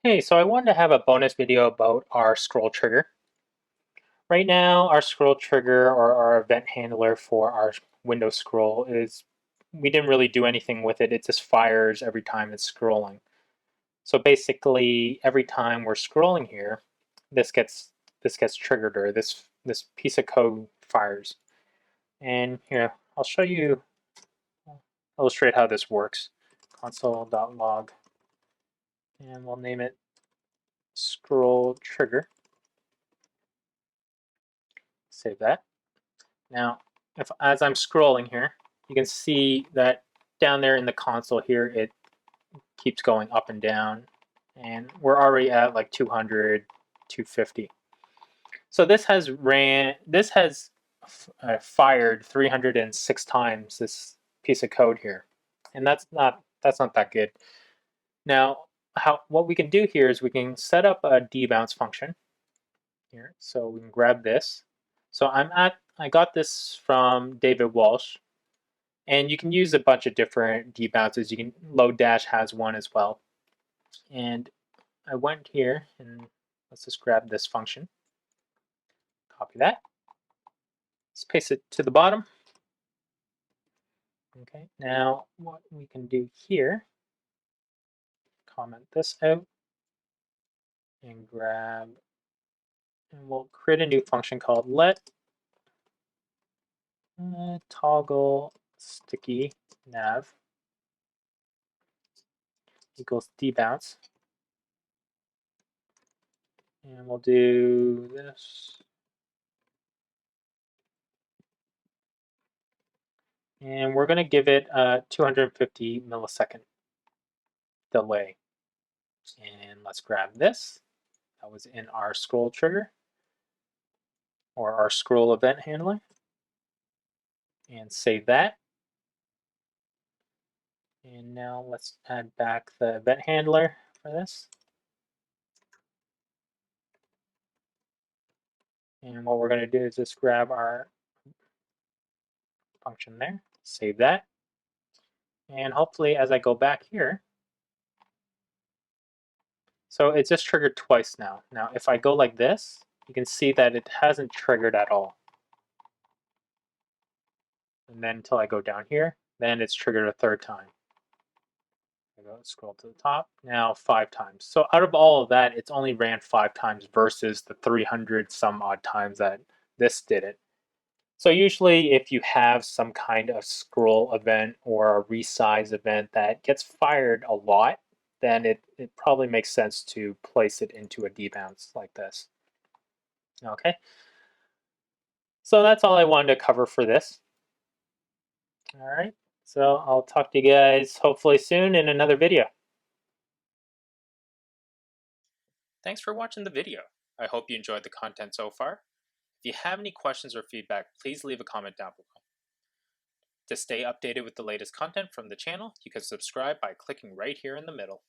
Hey, so I wanted to have a bonus video about our scroll trigger. Right now, our scroll trigger or our event handler for our window scroll is, we didn't really do anything with it. It just fires every time it's scrolling. So basically, every time we're scrolling here, this gets triggered, or this piece of code fires. And here, I'll show you, illustrate how this works. Console.log, and we'll name it scroll trigger. Save that. Now, as I'm scrolling here, you can see that down there in the console here, it keeps going up and down, and we're already at like 200, 250. So this has fired 306 times this piece of code here, and that's not that good. Now, what we can do here is we can set up a debounce function here. So we can grab this. So I got this from David Walsh, and you can use a bunch of different debounces. You can Lodash has one as well. And I went here, and let's just grab this function. Copy that. Let's paste it to the bottom. Okay, now what we can do here, comment this out and grab, and we'll create a new function called let toggle sticky nav equals debounce. And we'll do this. And we're going to give it a 250 millisecond delay. And let's grab this. That was in our scroll trigger, or our scroll event handler. And save that. And now let's add back the event handler for this. And what we're going to do is just grab our function there, save that. And hopefully as I go back here, so it's just triggered twice now. Now if I go like this, you can see that it hasn't triggered at all. And then until I go down here, then it's triggered a third time. I go scroll to the top, now 5 times. So out of all of that, it's only ran 5 times versus the 300 some odd times that this did it. So usually if you have some kind of scroll event or a resize event that gets fired a lot, then it probably makes sense to place it into a debounce like this. Okay, so that's all I wanted to cover for this. All right, so I'll talk to you guys hopefully soon in another video. Thanks for watching the video. I hope you enjoyed the content so far. If you have any questions or feedback, please leave a comment down below. To stay updated with the latest content from the channel, you can subscribe by clicking right here in the middle.